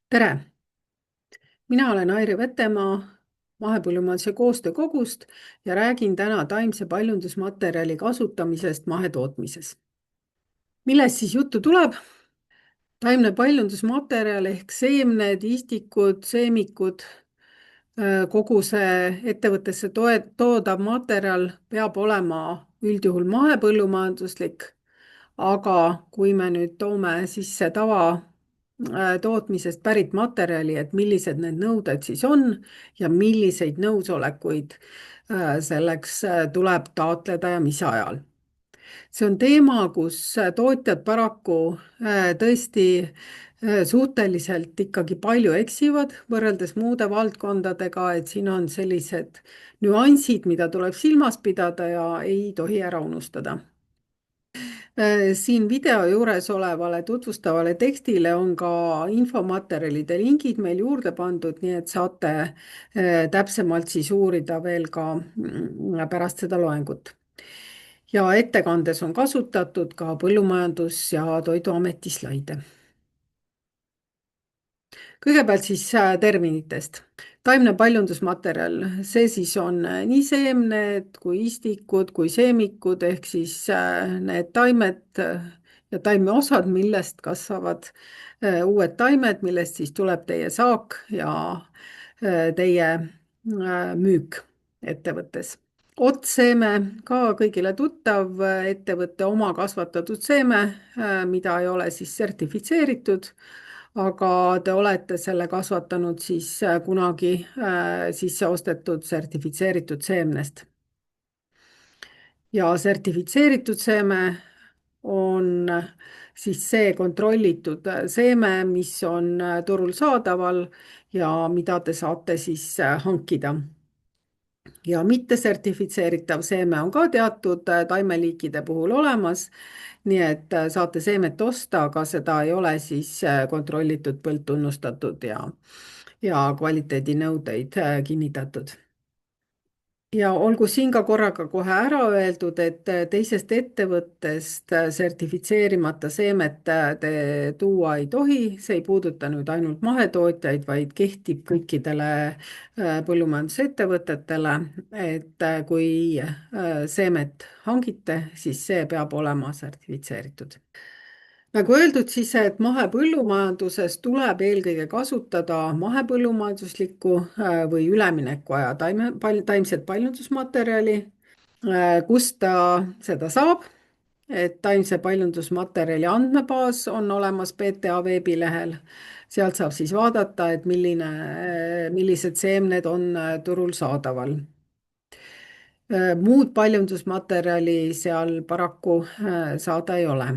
tere, mina olen Airi Vetemaa Mahepõllumajanduse Koostöökogust ja räägin täna taimse paljundusmaterjali kasutamisest mahetootmises. Millest siis juttu tuleb? Taimne paljundusmaterjal ehk seemned, istikud, seemikud, kogu see ettevõttesse toodav materjal peab olema üldjuhul mahepõllumajanduslik, aga kui me nüüd toome sisse tootmisest pärit materjali, et millised need nõuded siis on ja milliseid nõusolekuid selleks tuleb taotleda ja mis ajal. See on teema, kus tootjad paraku tõesti suhteliselt ikkagi palju eksivad võrreldes muude valdkondadega, et siin on sellised nüansid, mida tuleb silmas pidada ja ei tohi ära unustada. Siin video juures olevale tutvustavale tekstile on ka infomaterjalide lingid meil juurde pandud, nii et saate täpsemalt siis uurida veel ka pärast seda loengut. Ja ettekandes on kasutatud ka Põllumajandus- ja Toiduameti slaide. Kõigepealt siis terminitest. Taimne paljundusmaterjal, see siis on nii seemned kui istikud kui seemikud ehk siis need taimed ja taimeosad, millest kasvavad uued taimed, millest siis tuleb teie saak ja teie müük ettevõttes. Otsseeme ka kõigile tuttav ettevõtte oma kasvatatud seeme, mida ei ole siis sertifitseeritud, aga te olete selle kasvatanud siis kunagi sisse ostetud sertifitseeritud seemnest. Ja sertifitseeritud seeme on siis see kontrollitud seeme, mis on turul saadaval ja mida te saate siis hankida. Ja mittesertifitseeritav seeme on ka teatud taimeliikide puhul olemas, nii et saate seemet osta, aga seda ei ole siis kontrollitud, põldtunnustatud ja kvaliteedinõudeid kinnitatud. Ja olgu siin ka korraga kohe ära öeldud, et teisest ettevõttest sertifitseerimata seemet te tuua ei tohi, see ei puuduta nüüd ainult mahetootjaid, vaid kehtib kõikidele põllumajandusettevõtetele, et kui seemet hangite, siis see peab olema sertifitseeritud. Nagu öeldud siis, et mahepõllumajanduses tuleb eelkõige kasutada mahepõllumajanduslikku või üleminekuaja taimset paljundusmaterjali. Kust ta seda saab? Et taimse paljundusmaterjali andmebaas on olemas PTA veebilehel. Sealt saab siis vaadata, et millised seemned on turul saadaval. Muud paljundusmaterjali seal paraku saada ei ole.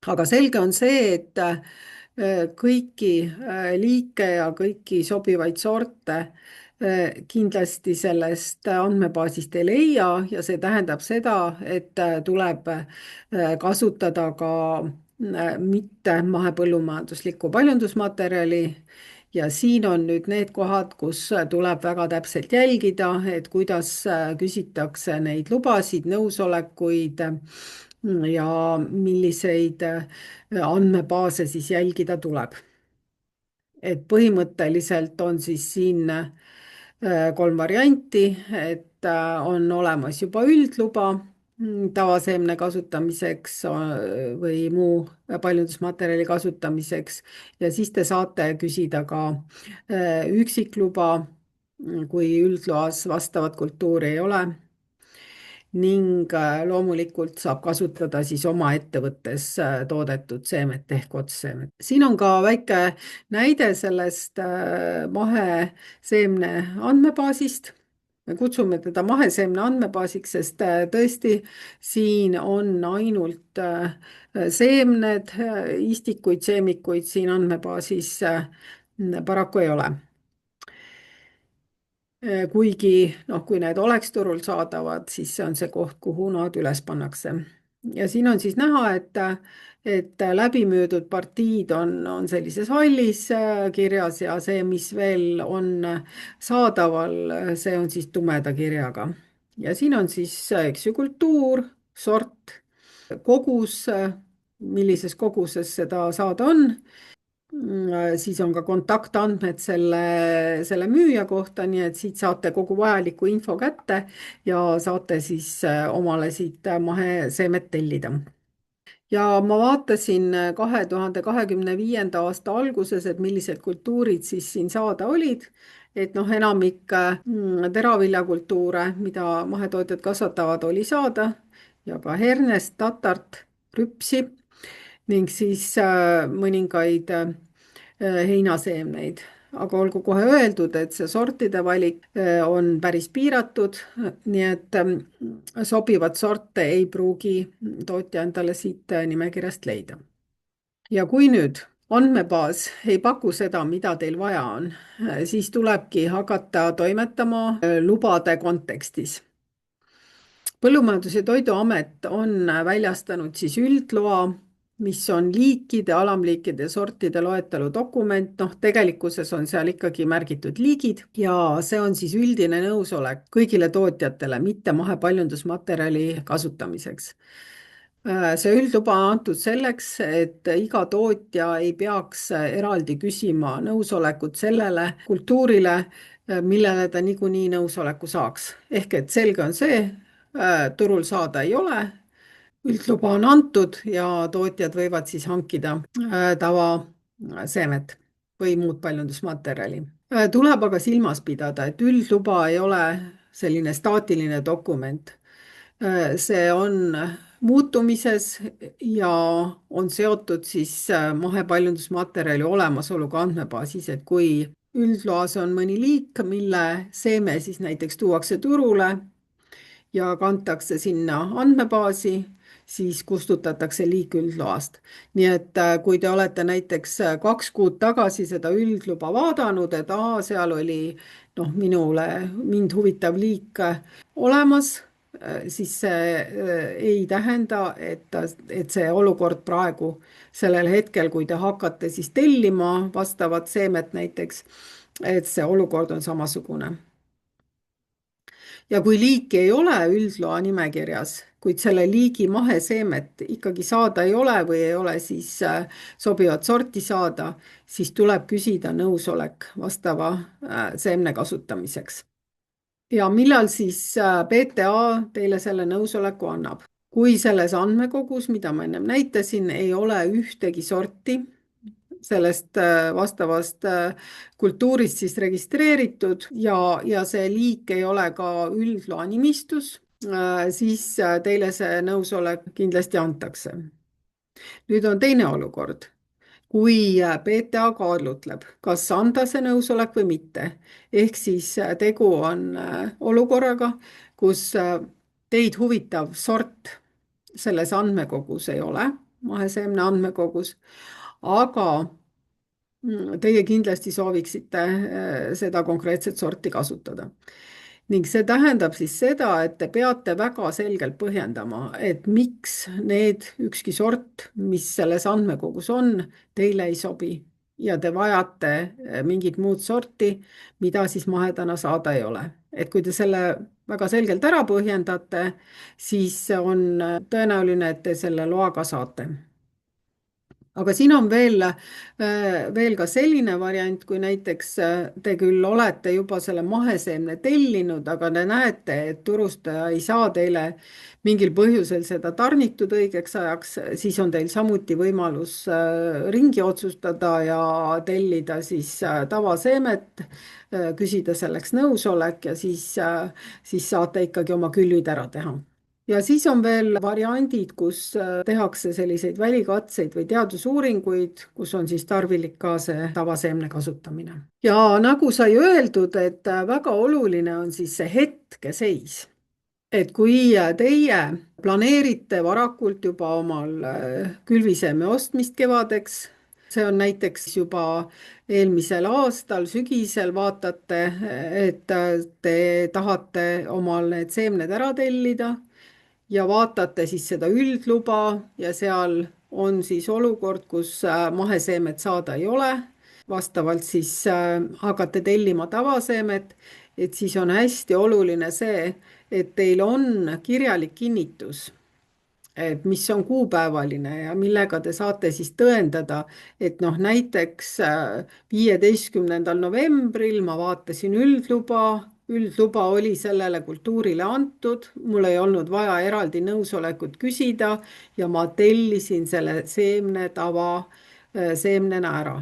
Aga selge on see, et kõiki liike ja kõiki sobivaid sorte kindlasti sellest andmebaasist ei leia ja see tähendab seda, et tuleb kasutada ka mitte mahepõllumajanduslikku paljundusmaterjali. Ja siin on nüüd need kohad, kus tuleb väga täpselt jälgida, et kuidas küsitakse neid lubasid, nõusolekuid ja milliseid andmebaase siis jälgida tuleb. Et põhimõtteliselt on siis siin 3 varianti, et on olemas juba üldluba tavaseemne kasutamiseks või muu paljundusmaterjali kasutamiseks ja siis te saate küsida ka üksikluba, kui üldloas vastavat kultuuri ei ole. Ning loomulikult saab kasutada siis oma ettevõttes toodetud seemet ehk otsseemet. Siin on ka väike näide sellest maheseemne andmebaasist. Me kutsume teda maheseemne andmebaasiks, sest tõesti siin on ainult seemned, istikuid, seemikuid siin andmebaasis paraku ei ole. Kuigi kui need oleks turul saadavad, siis see on see koht, kuhu nad üles pannakse. Ja siin on siis näha, et läbimüüdud partiid on sellises hallis kirjas ja see, mis veel on saadaval, see on siis tumeda kirjaga. Ja siin on siis, eks ju, kultuur, sort, kogus, millises koguses seda saada on. Siis on ka kontaktandmed selle müüja kohta, nii et siit saate kogu vajaliku info kätte ja saate siis omale siit maheseemet tellida. Ja ma vaatasin 2025. aasta alguses, et millised kultuurid siis siin saada olid. Et noh, enamik teraviljakultuure, mida mahetootjad kasvatavad, oli saada ja ka hernest, tatart, rüpsi ning siis mõningaid heinaseemneid. Aga olgu kohe öeldud, et see sortide valik on päris piiratud, nii et sobivat sorte ei pruugi tootja endale siit nimekirjast leida. Ja kui nüüd andmebaas ei paku seda, mida teil vaja on, siis tulebki hakata toimetama lubade kontekstis. Põllumajandus- ja Toiduamet on väljastanud siis üldloa, mis on liikide, alamliikide, sortide loetelu dokument, noh, tegelikkuses on seal ikkagi märgitud liigid ja see on siis üldine nõusolek kõigile tootjatele, mitte mahepaljundusmaterjali kasutamiseks. See üldluba on antud selleks, et iga tootja ei peaks eraldi küsima nõusolekut sellele kultuurile, millele ta niikuinii nõusoleku saaks. Ehk et selge on see, turul saada ei ole, üldluba on antud ja tootjad võivad siis hankida tavaseemet või muud paljundusmaterjali. Tuleb aga silmas pidada, et üldluba ei ole selline staatiline dokument. See on muutumises ja on seotud siis mahepaljundusmaterjali olemasoluga andmebaasis, et kui üldloas on mõni liik, mille seeme siis näiteks tuuakse turule ja kantakse sinna andmebaasi, siis kustutatakse liik üldloast. Nii et kui te olete näiteks 2 kuud tagasi seda üldluba vaadanud, et seal oli noh, mind huvitav liik olemas, siis see ei tähenda, et see olukord praegu sellel hetkel, kui te hakkate siis tellima vastavat seemet näiteks, et see olukord on samasugune. Ja kui liiki ei ole üldloa nimekirjas, kuid selle liigi maheseemet ikkagi saada ei ole või ei ole siis sobivat sorti saada, siis tuleb küsida nõusolek vastava seemne kasutamiseks. Ja millal siis PTA teile selle nõusoleku annab? Kui selles andmekogus, mida ma ennem näitasin, ei ole ühtegi sorti sellest vastavast kultuurist siis registreeritud ja see liik ei ole ka üldloa nimistus, siis teile see nõusolek kindlasti antakse. Nüüd on teine olukord. Kui PTA kaalutleb, kas anda see nõusolek või mitte, ehk siis tegu on olukorraga, kus teid huvitav sort selles andmekogus ei ole, maheseemne andmekogus, aga teie kindlasti sooviksite seda konkreetset sorti kasutada. Ning see tähendab siis seda, et te peate väga selgelt põhjendama, et miks ükski sort, mis selles andmekogus on, teile ei sobi ja te vajate mingit muud sorti, mida siis mahedana saada ei ole. Et kui te selle väga selgelt ära põhjendate, siis on tõenäoline, et te selle loa ka saate. Aga siin on veel ka selline variant, kui näiteks te küll olete juba selle maheseemne tellinud, aga te näete, et turustaja ei saa teile mingil põhjusel seda tarnitud õigeks ajaks, siis on teil samuti võimalus ringi otsustada ja tellida siis tavaseemet, küsida selleks nõusolek ja siis saate ikkagi oma külvid ära teha. Ja siis on veel variandid, kus tehakse selliseid välikatseid või teadusuuringuid, kus on siis tarvilik ka see tavaseemne kasutamine. Ja nagu sai öeldud, et väga oluline on siis see hetkeseis. Et kui teie planeerite varakult juba omal külviseeme ostmist kevadeks, see on näiteks juba eelmisel aastal, sügisel vaatate, et te tahate omal need seemned ära tellida ja vaatate siis seda üldluba ja seal on siis olukord, kus maheseemet saada ei ole, vastavalt siis hakkate tellima tavaseemet, et siis on hästi oluline see, et teil on kirjalik kinnitus, et mis on kuupäevaline ja millega te saate siis tõendada, et noh, näiteks 15. novembril ma vaatasin üldluba, üldluba oli sellele kultuurile antud, mul ei olnud vaja eraldi nõusolekut küsida ja ma tellisin selle seemnetava seemnena ära.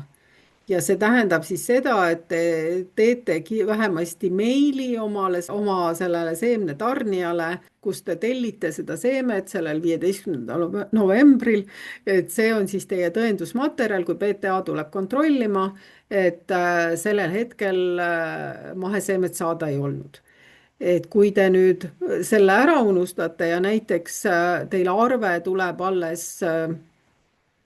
Ja see tähendab siis seda, et te teetegi vähemasti meili oma sellele seemnetarnijale, kus te tellite seda seemet sellel 15. novembril. et see on siis teie tõendusmaterjal, kui PTA tuleb kontrollima, et sellel hetkel maheseemet saada ei olnud. Et kui te nüüd selle ära unustate ja näiteks teil arve tuleb alles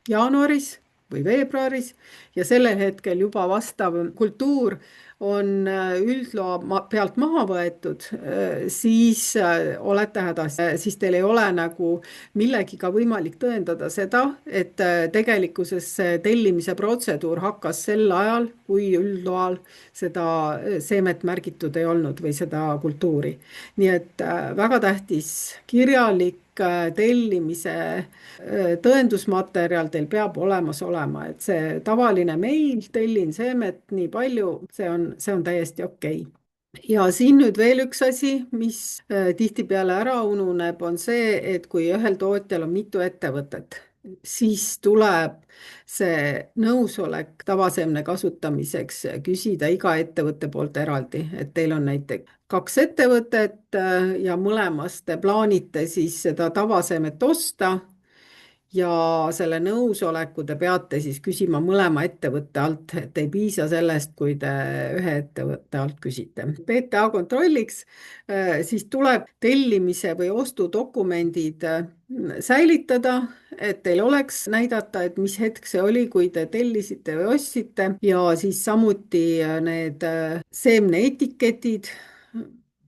jaanuaris või veebruaris ja sellel hetkel juba vastav kultuur on üldloa pealt maha võetud, siis olete hädas, siis teil ei ole nagu millegiga võimalik tõendada seda, et tegelikkuses see tellimise protseduur hakkas sel ajal, kui üldloal seda seemet märgitud ei olnud või seda kultuuri. nii et väga tähtis kirjalik tellimise tõendusmaterjal teil peab olemas olema, et see tavaline meil, tellin seemet nii palju, see on täiesti okei. Ja siin nüüd veel üks asi, mis tihtipeale ära ununeb, on see, et kui ühel tootjal on mitu ettevõtet, siis tuleb see nõusolek tavaseemne kasutamiseks küsida iga ettevõtte poolt eraldi, et teil on näiteks 2 ettevõtet ja mõlemast te plaanite siis seda tavaseemet osta ja selle nõusoleku te peate siis küsima mõlema ettevõtte alt, et ei piisa sellest, kui te ühe ettevõtte alt küsite. PTA kontrolliks siis tuleb tellimise või ostudokumendid säilitada, et teil oleks näidata, et mis hetk see oli, kui te tellisite või ostsite ja siis samuti need seemneetiketid,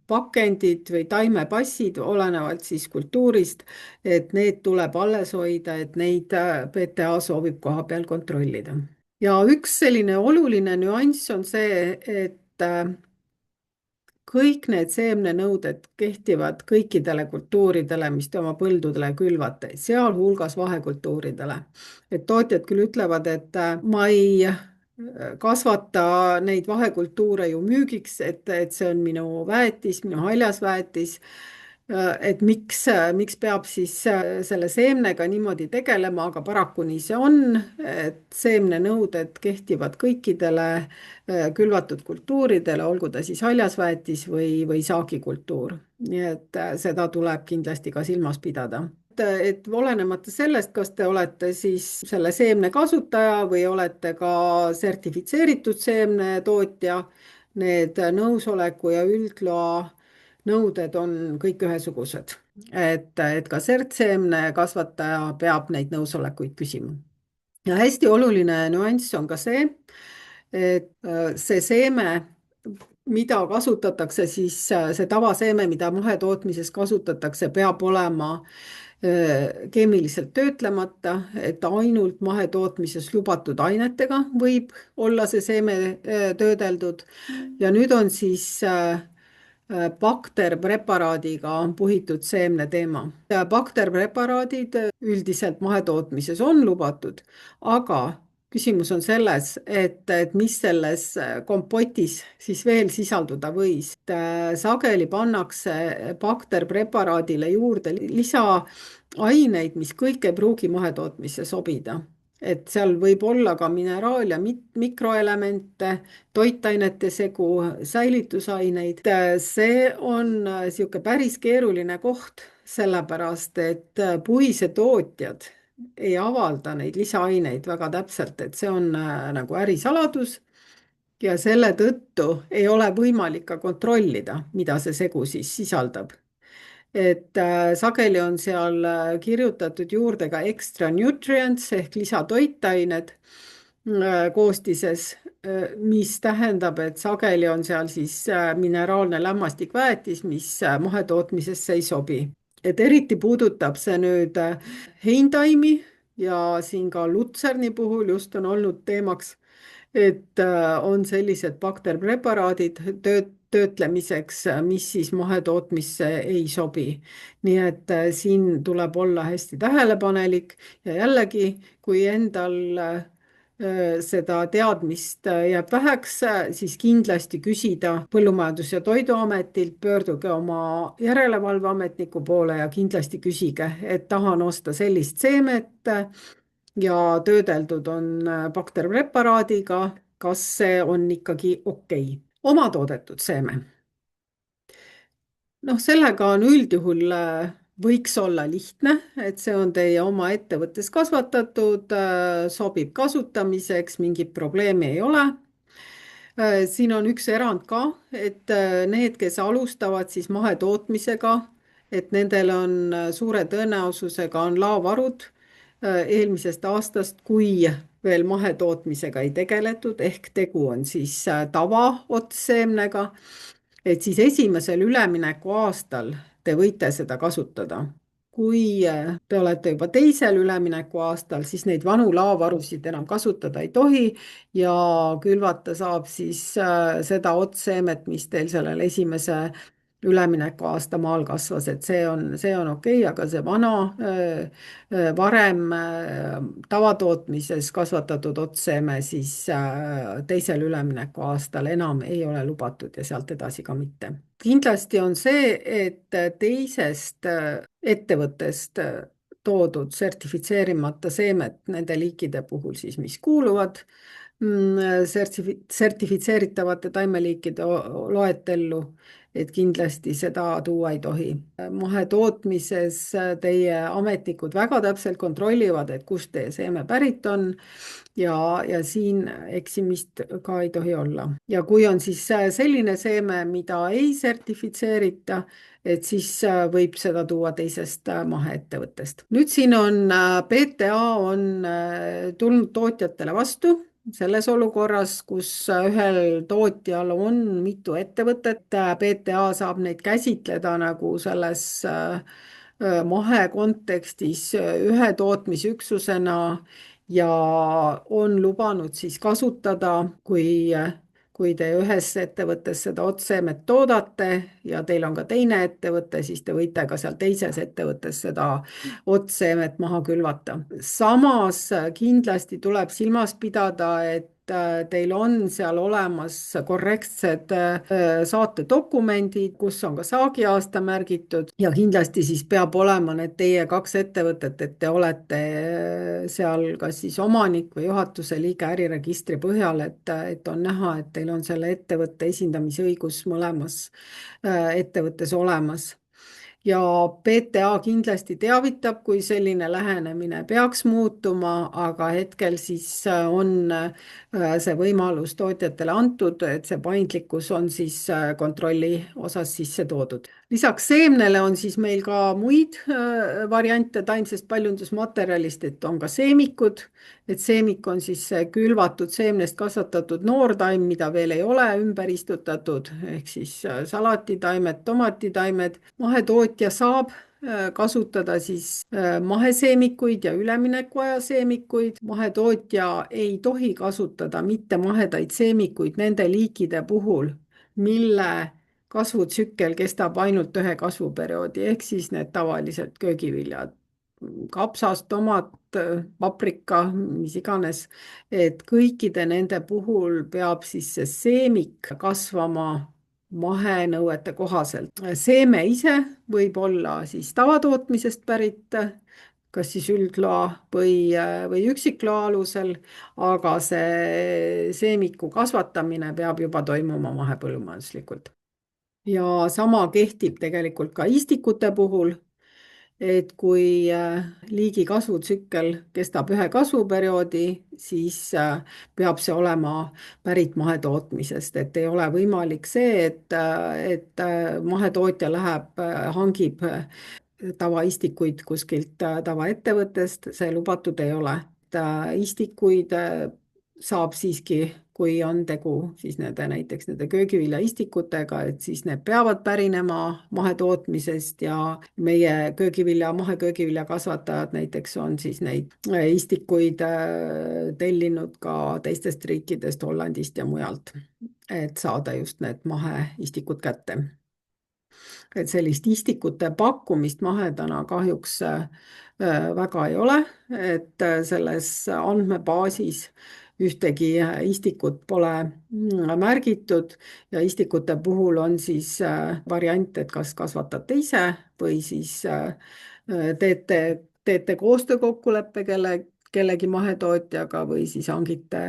pakendid või taimepassid, olenevalt siis kultuurist, et need tuleb alles hoida, et neid PTA soovib koha peal kontrollida. ja üks selline oluline nüanss on see, et kõik need seemnenõuded kehtivad kõikidele kultuuridele, mis te oma põldudele külvate, sealhulgas vahekultuuridele. et tootjad küll ütlevad, et ma ei kasvata neid vahekultuure ju müügiks, et see on minu väetis, minu haljasväetis. et miks peab siis selle seemnega niimoodi tegelema, aga paraku nii see on, et seemnenõuded kehtivad kõikidele külvatud kultuuridele, olgu ta siis haljasväetis või saagikultuur. nii et seda tuleb kindlasti ka silmas pidada. et olenemata sellest, kas te olete siis selle seemne kasutaja või olete ka sertifitseeritud seemnetootja, need nõusoleku ja üldloa nõuded on kõik ühesugused. et ka sertseemne kasvataja peab neid nõusolekuid küsima. ja hästi oluline nüanss on ka see, et see seeme, mida kasutatakse, siis see tavaseeme, mida mahetootmises kasutatakse, peab olema keemiliselt töötlemata, et ainult mahetootmises lubatud ainetega võib olla see seeme töödeldud. ja nüüd on siis bakterpreparaadiga on puhitud seemne teema. Bakterpreparaadid üldiselt mahetootmises on lubatud, aga küsimus on selles, et mis selles kompotis siis veel sisalduda võis. sageli pannakse bakterpreparaadile juurde lisaaineid, mis kõik ei pruugi mahetootmisse sobida. et seal võib olla ka mineraal- ja mikroelemente, toitainete segu, säilitusaineid. see on niisugune päris keeruline koht, sellepärast et puisetootjad ei avalda neid lisaaineid väga täpselt, et see on nagu ärisaladus ja selle tõttu ei ole võimalik ka kontrollida, mida see segu siis sisaldab. et sageli on seal kirjutatud juurde ka extra nutrients ehk lisatoitained koostises, mis tähendab, et sageli on seal siis mineraalne lämmastikväetis, mis mahetootmisesse ei sobi. et eriti puudutab see nüüd heintaimi ja siin ka lutserni puhul just on olnud teemaks, et on sellised bakterpreparaadid töötlemiseks, mis siis mahetootmisse ei sobi. nii et siin tuleb olla hästi tähelepanelik ja jällegi, kui endal seda teadmist jääb väheks, siis kindlasti küsida Põllumajandus- ja Toiduametilt, pöörduge oma järelevalveametniku poole ja kindlasti küsige, et tahan osta sellist seemet ja töödeldud on bakterpreparaadiga, kas see on ikkagi okei. Omatoodetud seeme. Noh, sellega on üldjuhul võiks olla lihtne, et see on teie oma ettevõttes kasvatatud, sobib kasutamiseks, mingit probleemi ei ole. Siin on üks erand ka, et need, kes alustavad siis mahetootmisega, et nendel on suure tõenäosusega on laovarud eelmisest aastast, kui veel mahetootmisega ei tegeletud, ehk tegu on siis tavaotsseemnega, et siis esimesel ülemineku aastal te võite seda kasutada. Kui te olete juba teisel ülemineku aastal, siis neid vanu laovarusid enam kasutada ei tohi ja külvata saab siis seda otsseemet, mis teil sellel esimese üleminekuaasta maal kasvas, et see on okei, aga see vana, varem tavatootmises kasvatatud otsseeme siis teisel üleminekuaastal enam ei ole lubatud ja sealt edasi ka mitte. kindlasti on see, et teisest ettevõttest toodud sertifitseerimata seemet nende liikide puhul siis, mis kuuluvad sertifitseeritavate taimeliikide loetellu, et kindlasti seda tuua ei tohi. mahetootmises teie ametnikud väga täpselt kontrollivad, et kust teie seeme pärit on ja siin eksimist ka ei tohi olla. ja kui on siis selline seeme, mida ei sertifitseerita, et siis võib seda tuua teisest maheettevõttest. nüüd siin on PTA on tulnud tootjatele vastu selles olukorras, kus ühel tootjal on mitu ettevõtet, PTA saab neid käsitleda nagu selles mahe kontekstis ühe tootmisüksusena ja on lubanud siis kasutada, kui te ühes ettevõttes seda otsseemet toodate ja teil on ka teine ettevõte, siis te võite ka seal teises ettevõttes seda otsseemet maha külvata. samas kindlasti tuleb silmas pidada, et teil on seal olemas korrektsed saatedokumendid, kus on ka saagiaasta märgitud ja kindlasti siis peab olema need teie kaks ettevõtet, et te olete seal kas siis omanik või juhatuse liige äriregistri põhjal, et on näha, et teil on selle ettevõtte esindamise õigus mõlemas ettevõttes olemas. ja PTA kindlasti teavitab, kui selline lähenemine peaks muutuma, aga hetkel siis on see võimalus tootjatele antud, et see paindlikkus on siis kontrolli osas sisse toodud. lisaks seemnele on siis meil ka muid variante taimsest paljundusmaterjalist, et on ka seemikud, et seemik on siis külvatud seemnest kasvatatud noortaim, mida veel ei ole ümber istutatud, ehk siis salatitaimed, tomatitaimed. mahetootja saab kasutada siis maheseemikuid ja üleminekuaja seemikuid. mahetootja ei tohi kasutada mittemahedaid seemikuid nende liikide puhul, mille kasvutsükkel kestab ainult ühe kasvuperioodi, ehk siis need tavalised köögiviljad, kapsas, tomat, paprika, mis iganes, et kõikide nende puhul peab siis see seemik kasvama mahenõuete kohaselt. seeme ise võib olla siis tavatootmisest pärit, kas siis üldloa või üksikloa alusel, aga see seemiku kasvatamine peab juba toimuma mahepõllumajanduslikult. ja sama kehtib tegelikult ka istikute puhul, et kui liigi kasvutsükkel kestab ühe kasvuperioodi, siis peab see olema pärit mahetootmisest, et ei ole võimalik see, et mahetootja läheb, hangib tavaistikuid kuskilt tavaettevõttest, see lubatud ei ole. istikuid saab siiski kui on tegu siis näiteks nende köögiviljaistikutega, et siis need peavad pärinema mahetootmisest ja meie maheköögivilja kasvatajad näiteks on siis neid istikuid tellinud ka teistest riikidest, Hollandist ja mujalt, et saada just need maheistikud kätte. Et sellist istikute pakkumist mahedana kahjuks väga ei ole, et selles andmebaasis ühtegi istikut pole märgitud ja istikute puhul on siis variant, et kas kasvatate ise või siis teete koostöökokkuleppe kellegi mahetootjaga või siis hangite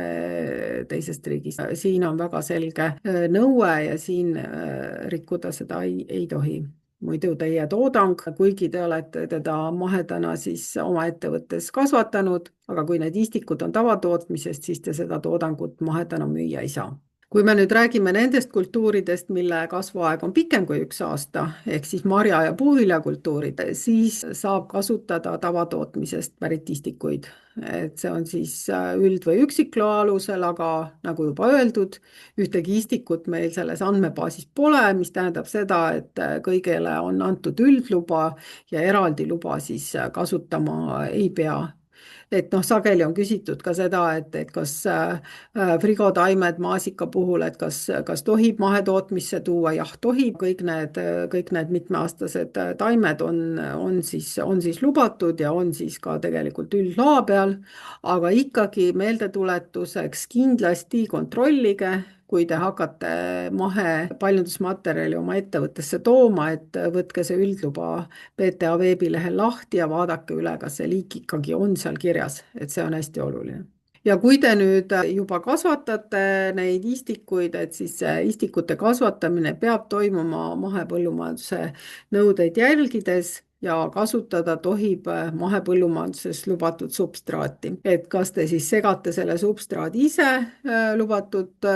teisest riigist. Siin on väga selge nõue ja siin rikkuda seda ei tohi. Muidu teie toodang, kuigi te olete teda mahedana siis oma ettevõttes kasvatanud, aga kui need istikud on tavatootmisest, siis te seda toodangut mahedana müüa ei saa. Kui me nüüd räägime nendest kultuuridest, mille kasvuaeg on pikem kui 1 aasta, ehk siis marja- ja puuviljakultuurid, siis saab kasutada tavatootmisest pärit istikuid. Et see on siis üld- või üksikloa alusel, aga nagu juba öeldud, ühtegi istikut meil selles andmebaasis pole, mis tähendab seda, et kõigele on antud üldluba ja eraldi luba siis kasutama ei pea. Et noh, sageli on küsitud ka seda, et kas frigotaimed maasika puhul, et kas tohib mahetootmisse tuua, jah, tohib, kõik need mitmeaastased taimed on siis lubatud ja on siis ka tegelikult üldloa peal, aga ikkagi meeldetuletuseks kindlasti kontrollige, kui te hakkate mahepaljundusmaterjali oma ettevõttesse tooma, et võtke see üldluba PTA veebilehel lahti ja vaadake üle, kas see liik ikkagi on seal kirjas, et see on hästi oluline. Ja kui te nüüd juba kasvatate neid istikuid, et siis istikute kasvatamine peab toimuma mahepõllumajanduse nõudeid jälgides ja kasutada tohib mahepõllumajanduses lubatud substraati. Et kas te siis segate selle substraadi ise lubatud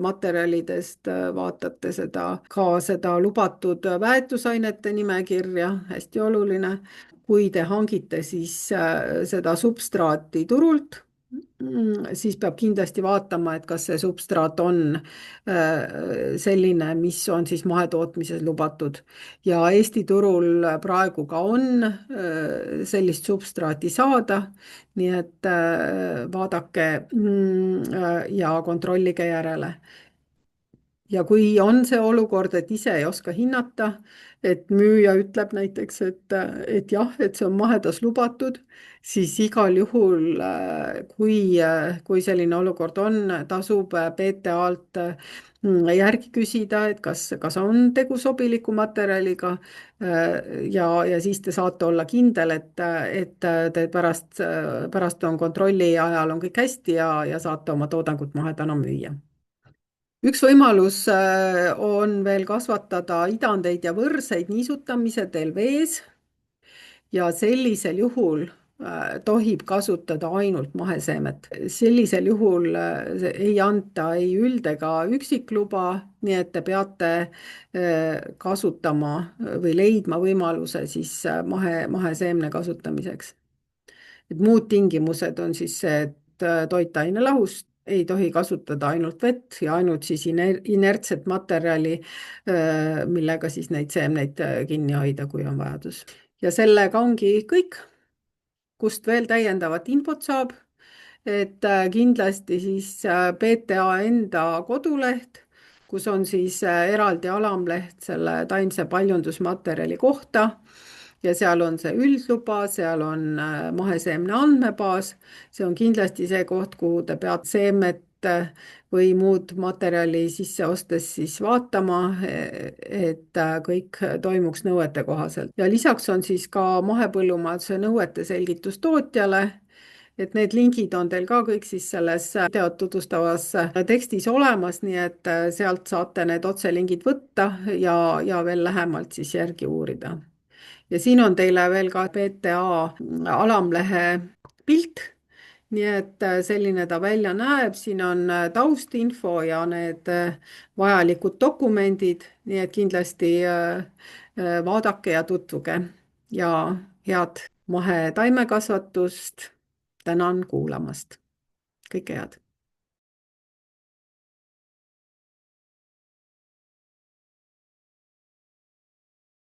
materjalidest, vaatate seda lubatud väetusainete nimekirja, hästi oluline. Kui te hangite siis seda substraati turult, siis peab kindlasti vaatama, et kas see substraat on selline, mis on siis mahetootmises lubatud. Ja Eesti turul praegu ka on sellist substraati saada, nii et vaadake ja kontrollige järele. Ja kui on see olukord, et ise ei oska hinnata, et müüja ütleb näiteks, et jah, et see on mahedas lubatud, siis igal juhul, kui selline olukord on, tasub PTA-lt järgi küsida, et kas on tegu sobiliku materjaliga ja siis te saate olla kindel, et te pärast on kontrolli ajal on kõik hästi ja saate oma toodangut mahedana müüa. Üks võimalus on veel kasvatada idandeid ja võrseid niisutamise teel vees ja sellisel juhul tohib kasutada ainult maheseemet. Sellisel juhul ei anta ei üld- ega üksikluba, nii et te peate kasutama või leidma võimaluse siis maheseemne kasutamiseks. Et muud tingimused on siis see, et toitaine lahust ei tohi kasutada ainult vett ja ainult siis inertset materjali, millega siis neid seemneid kinni hoida, kui on vajadus. Ja sellega ongi kõik, kust veel täiendavat infot saab, et kindlasti siis PTA enda koduleht, kus on siis eraldi alamleht selle taimse paljundusmaterjali kohta ja seal on see üldluba, seal on maheseemne andmebaas, see on kindlasti see koht, kuhu te peate seemet või muud materjali sisse ostes siis vaatama, et kõik toimuks nõuete kohaselt. Ja lisaks on siis ka mahepõllumajanduse nõuete selgitus tootjale, et need lingid on teil ka kõik siis selles videot tutvustavas tekstis olemas, nii et sealt saate need otselingid võtta ja veel lähemalt siis järgi uurida. Ja siin on teile veel ka PTA alamlehe pilt, nii et selline ta välja näeb, siin on taustinfo ja need vajalikud dokumendid, nii et kindlasti vaadake ja tutvuge ja head mahetaimekasvatust. Tänan kuulamast. Kõike head.